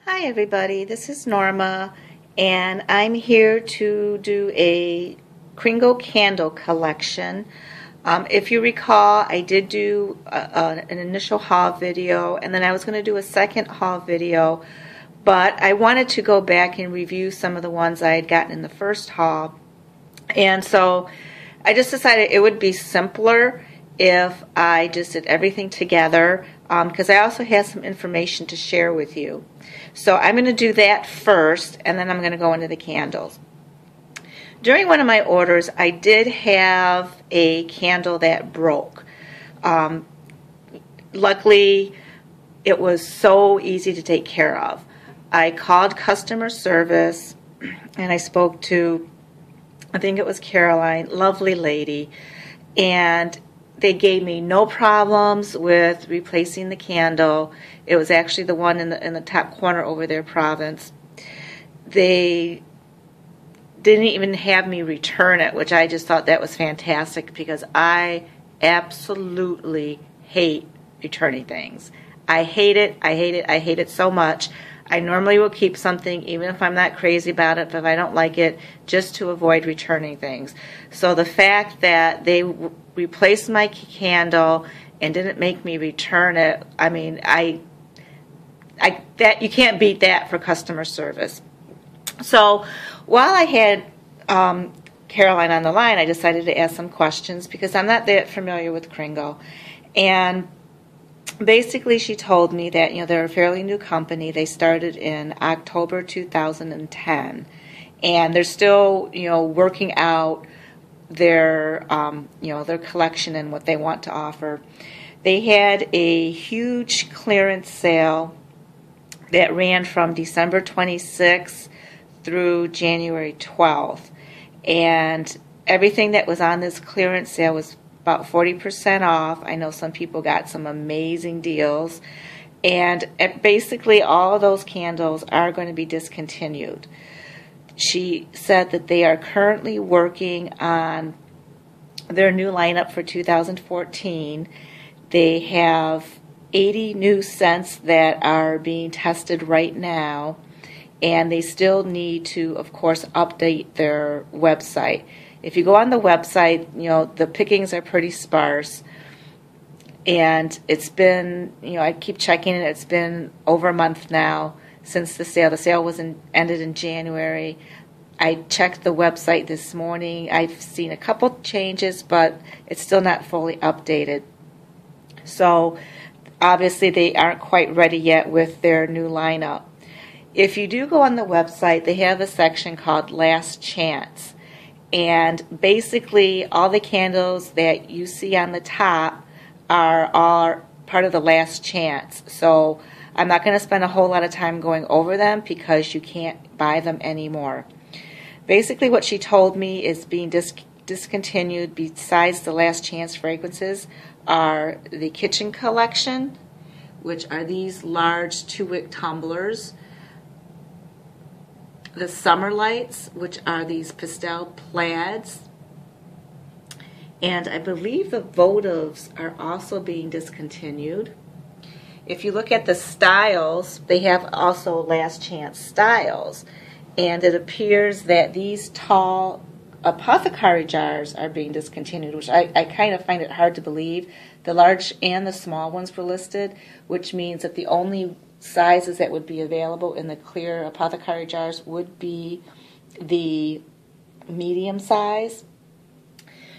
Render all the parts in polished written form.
Hi everybody, this is Norma and I'm here to do a Kringle candle collection. If you recall, I did do an initial haul video and then I was going to do a second haul video, but I wanted to go back and review some of the ones I had gotten in the first haul, and so I just decided it would be simpler if I just did everything together, because I also have some information to share with you. So I'm going to do that first, and then I'm going to go into the candles. During one of my orders, I did have a candle that broke. Luckily, it was so easy to take care of. I called customer service, and I spoke to, I think it was Caroline, lovely lady, and they gave me no problems with replacing the candle. It was actually the one in the top corner over their province. They didn't even have me return it, which I just thought that was fantastic because I absolutely hate returning things. I hate it. I hate it. I hate it so much. I normally will keep something even if I'm not crazy about it, if I don't like it, just to avoid returning things. So the fact that they replaced my candle and didn't make me return it, I mean, that you can't beat that for customer service. So while I had Caroline on the line, I decided to ask some questions because I'm not that familiar with Kringle. And basically, she told me that, they're a fairly new company. They started in October 2010, and they're still, working out their, their collection and what they want to offer. They had a huge clearance sale that ran from December 26th through January 12th, and everything that was on this clearance sale was about 40% off. I know some people got some amazing deals, and basically all of those candles are going to be discontinued. She said that they are currently working on their new lineup for 2014. They have 80 new scents that are being tested right now, and they still need to, of course, update their website. If you go on the website, the pickings are pretty sparse, and it's been, I keep checking it, it's been over a month now since the sale. The sale ended in January. I checked the website this morning. I've seen a couple changes, but it's still not fully updated. So obviously they aren't quite ready yet with their new lineup. If you do go on the website, they have a section called Last Chance. And basically, all the candles that you see on the top are all part of the last chance. So I'm not going to spend a whole lot of time going over them because you can't buy them anymore. Basically, what she told me is being discontinued besides the last chance fragrances are the kitchen collection, which are these large 2-wick tumblers. The summer lights, which are these pastel plaids, and I believe the votives are also being discontinued. If you look at the styles, they have also last chance styles, and it appears that these tall apothecary jars are being discontinued, which I kind of find it hard to believe. The large and the small ones were listed, which means that the only sizes that would be available in the clear apothecary jars would be the medium size.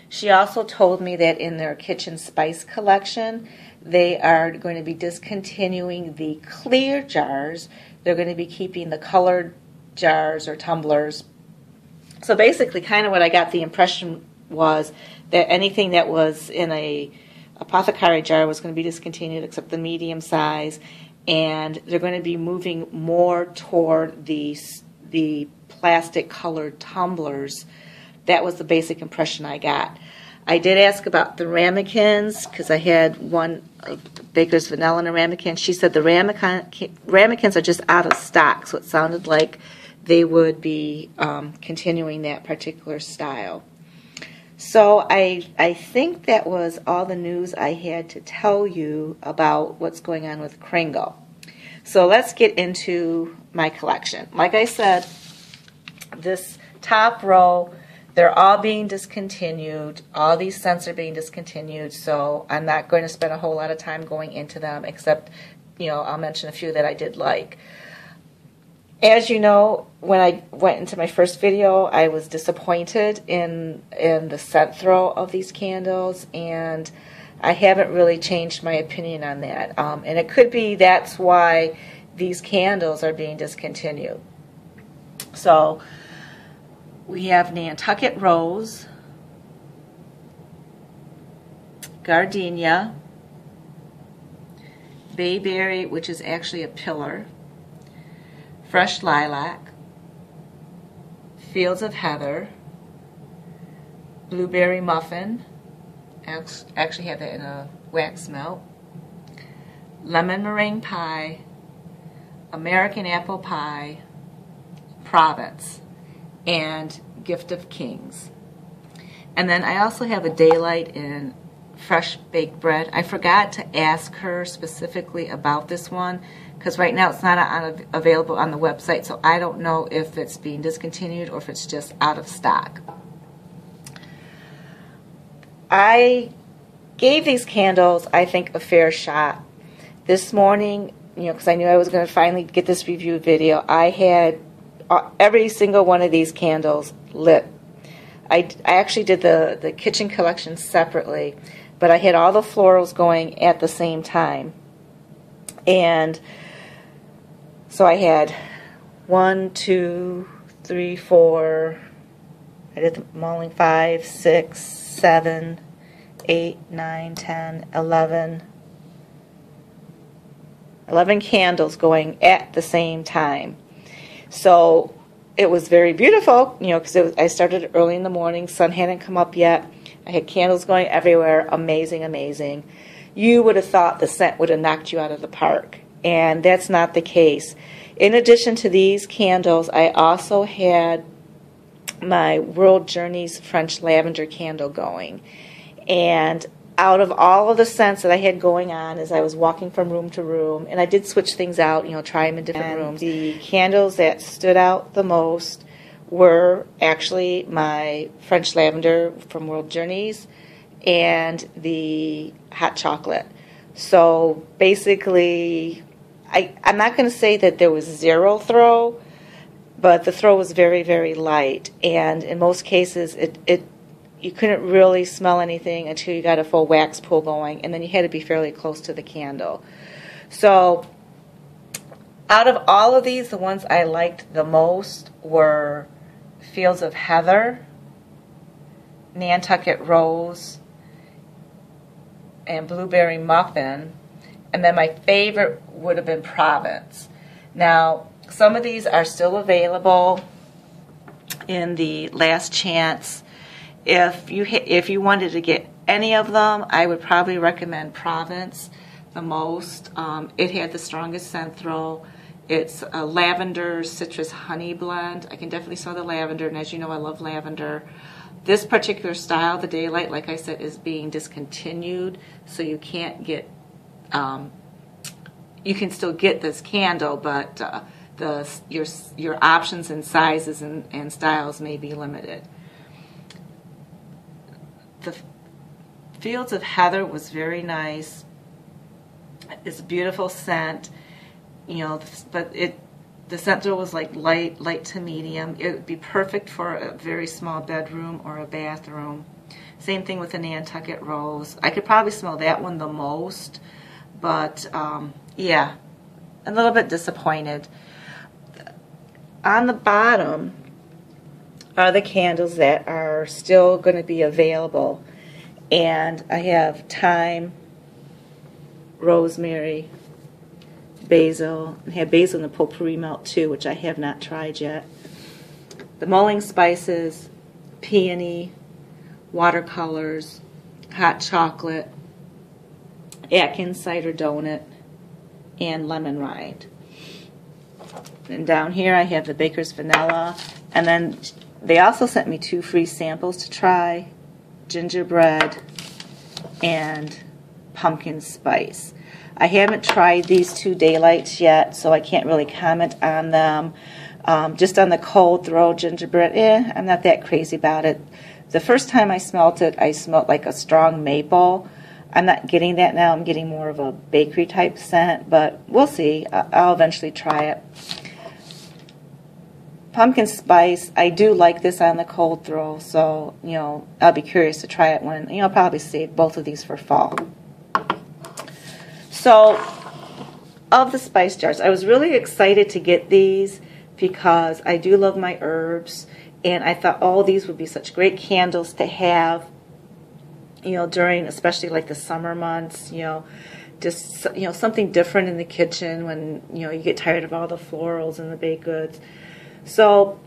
She also told me that in their kitchen spice collection, they are going to be discontinuing the clear jars. They're going to be keeping the colored jars or tumblers. So basically, kind of what I got the impression was that anything that was in a apothecary jar was going to be discontinued except the medium size, and they're going to be moving more toward the plastic colored tumblers. That was the basic impression I got. I did ask about the ramekins because I had one Baker's Vanilla in a ramekin. She said the ramekins are just out of stock, so it sounded like they would be continuing that particular style. So I think that was all the news I had to tell you about what's going on with Kringle. So let's get into my collection. Like I said, this top row, they're all being discontinued. All these scents are being discontinued, so I'm not going to spend a whole lot of time going into them, except, I'll mention a few that I did like. As you know, when I went into my first video, I was disappointed in the scent throw of these candles, and I haven't really changed my opinion on that. And it could be that's why these candles are being discontinued. So we have Nantucket Rose, Gardenia, Bayberry, which is actually a pillar, Fresh Lilac, Fields of Heather, Blueberry Muffin, I actually have that in a wax melt, Lemon Meringue Pie, American Apple Pie, Provence, and Gift of Kings. And then I also have a Daylight in Fresh Baked Bread. I forgot to ask her specifically about this one, because right now it's not available on the website, so I don't know if it's being discontinued or if it's just out of stock. I gave these candles, I think, a fair shot. This morning, because I knew I was going to finally get this review video, I had every single one of these candles lit. I actually did the kitchen collection separately, but I had all the florals going at the same time. And so I had 1, 2, 3, 4, I did the mulling 5, 6, 7, 8, 9, 10, 11 candles going at the same time. So it was very beautiful, because I started early in the morning, sun hadn't come up yet. I had candles going everywhere, amazing, amazing. You would have thought the scent would have knocked you out of the park, and that's not the case. In addition to these candles, I also had my World Journeys French Lavender candle going. And out of all of the scents that I had going on as I was walking from room to room, and I did switch things out, try them in different rooms, the candles that stood out the most were actually my French Lavender from World Journeys and the hot chocolate. So basically, I'm not going to say that there was zero throw, but the throw was very, very light. And in most cases, you couldn't really smell anything until you got a full wax pull going, and then you had to be fairly close to the candle. So out of all of these, the ones I liked the most were Fields of Heather, Nantucket Rose, and Blueberry Muffin. And then my favorite would have been Provence. Now, some of these are still available in the Last Chance. If you wanted to get any of them, I would probably recommend Provence the most. It had the strongest scent throw. It's a lavender citrus honey blend. I can definitely smell the lavender, and as you know, I love lavender. This particular style, the Daylight, like I said, is being discontinued, so you can't get. You can still get this candle, but your options and sizes and styles may be limited. The Fields of Heather was very nice. It's a beautiful scent, but the scent throw was like light to medium. It would be perfect for a very small bedroom or a bathroom. Same thing with the Nantucket Rose. I could probably smell that one the most, but yeah, a little bit disappointed. On the bottom are the candles that are still going to be available, and I have thyme, rosemary, basil. I have basil in the potpourri melt too, which I have not tried yet. The mulling spices, peony, watercolors, hot chocolate, Atkins cider donut, and lemon rind. And down here I have the Baker's Vanilla, and then they also sent me 2 free samples to try, gingerbread and pumpkin spice. I haven't tried these two daylights yet, so I can't really comment on them. Just on the cold throw gingerbread, I'm not that crazy about it. The first time I smelt it, I smelled like a strong maple. I'm not getting that now. I'm getting more of a bakery type scent, but we'll see. I'll eventually try it. Pumpkin spice, I do like this on the cold throw, so, I'll be curious to try it when, I'll probably save both of these for fall. So, of the spice jars, I was really excited to get these because I do love my herbs, and I thought, oh, these would be such great candles to have, during, especially like the summer months, just, something different in the kitchen when, you get tired of all the florals and the baked goods. So,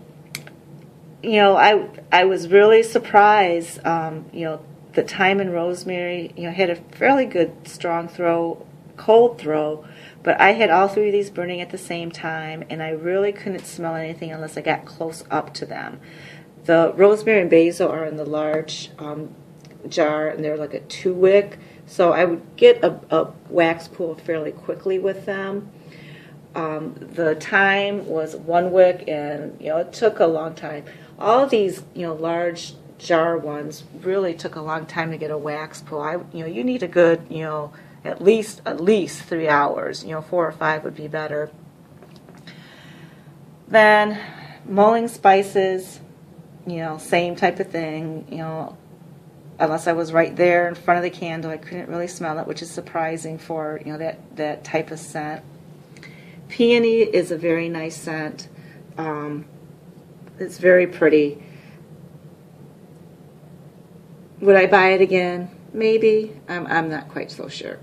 I was really surprised, the thyme and rosemary, had a fairly good strong throw, cold throw, but I had all three of these burning at the same time, and I really couldn't smell anything unless I got close up to them. The rosemary and basil are in the large jar, and they're like a 2-wick, so I would get a wax pool fairly quickly with them. The thyme was 1 wick, and it took a long time. All of these large jar ones really took a long time to get a wax pool. You need a good at least 3 hours. 4 or 5 would be better. Then mulling spices, same type of thing. Unless I was right there in front of the candle, I couldn't really smell it, which is surprising for that type of scent. Peony is a very nice scent. It's very pretty. Would I buy it again? Maybe. I'm not quite so sure.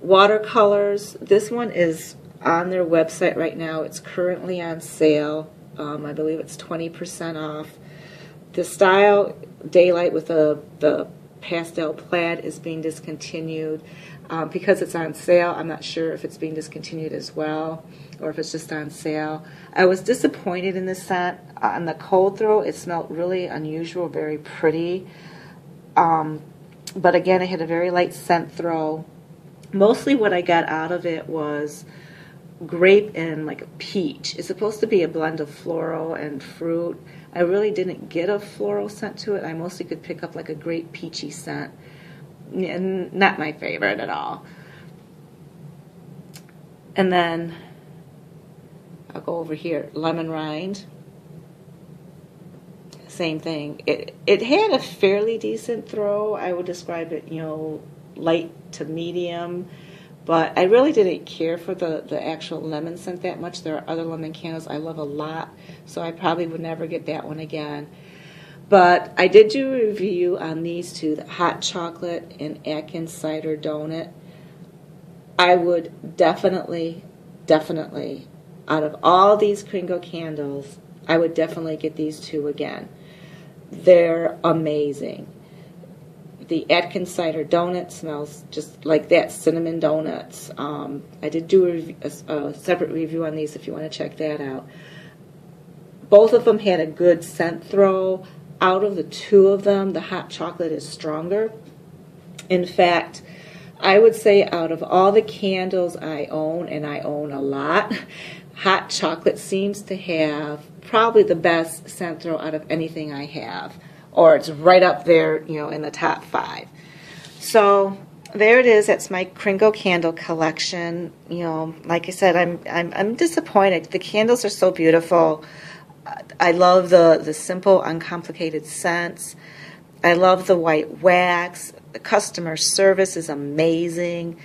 Watercolors. This one is on their website right now. It's currently on sale. I believe it's 20% off. The style Daylight with the pastel plaid is being discontinued. Because it's on sale, I'm not sure if it's being discontinued as well or if it's just on sale. I was disappointed in this scent. On the cold throw, it smelled really unusual, very pretty. But again, it had a very light scent throw. Mostly what I got out of it was grape and like a peach. It's supposed to be a blend of floral and fruit. I really didn't get a floral scent to it. I mostly could pick up like a grape peachy scent. Not my favorite at all. And then I'll go over here, lemon rind. Same thing. It had a fairly decent throw. I would describe it, light to medium, but I really didn't care for the actual lemon scent that much. There are other lemon candles I love a lot, so I probably would never get that one again. But I did do a review on these two, the hot chocolate and Atkins cider donut. I would definitely, out of all these Kringle candles, I would definitely get these two again. They're amazing. The Atkins cider donut smells just like that, cinnamon donuts. I did do a separate review on these if you want to check that out. Both of them had a good scent throw. Out of the two of them, the hot chocolate is stronger. In fact, I would say out of all the candles I own, and I own a lot, hot chocolate seems to have probably the best scent throw out of anything I have. Or it's right up there, in the top 5. So there it is. That's my Kringle candle collection. Like I said, I'm disappointed. The candles are so beautiful. I love the simple, uncomplicated scents. I love the white wax. The customer service is amazing.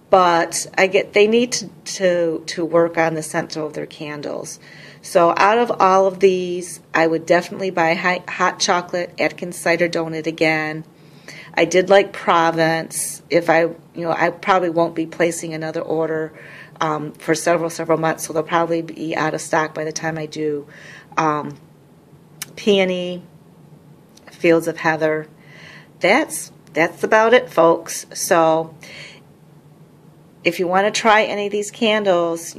But they need to work on the scent of their candles. So out of all of these, I would definitely buy hot chocolate, Atkins cider donut again. I did like Provence. I probably won't be placing another order for several months, so they'll probably be out of stock by the time I do. Peony, Fields of Heather. That's about it, folks. So if you want to try any of these candles,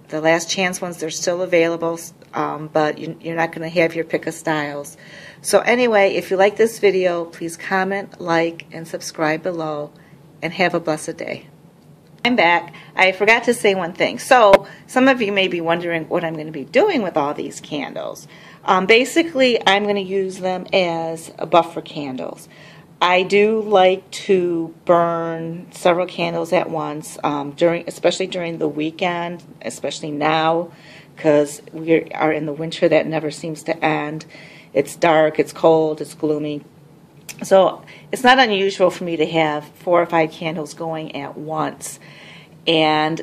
the The last chance ones, they're still available, but you're not going to have your pick of styles. So anyway, if you like this video, please comment, like, and subscribe below, and have a blessed day. I'm back. I forgot to say one thing. So some of you may be wondering what I'm going to be doing with all these candles. Basically, I'm going to use them as buffer candles. I do like to burn several candles at once, especially during the weekend, especially now, because we are in the winter that never seems to end. It's dark, it's cold, it's gloomy. So it's not unusual for me to have 4 or 5 candles going at once. And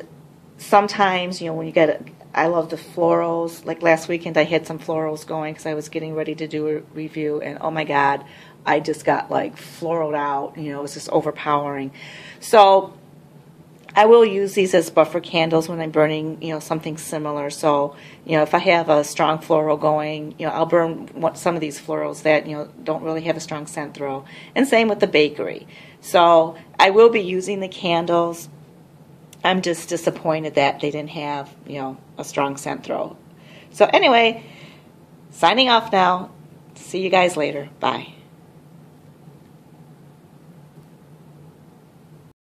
sometimes, when you get I love the florals. Like last weekend, I had some florals going because I was getting ready to do a review, and oh my God, I just got like floraled out. It was just overpowering. So I will use these as buffer candles when I'm burning, something similar. So, if I have a strong floral going, I'll burn some of these florals that, don't really have a strong scent throw. And same with the bakery. So I will be using the candles. I'm just disappointed that they didn't have, a strong scent throw. So anyway, signing off now. See you guys later. Bye.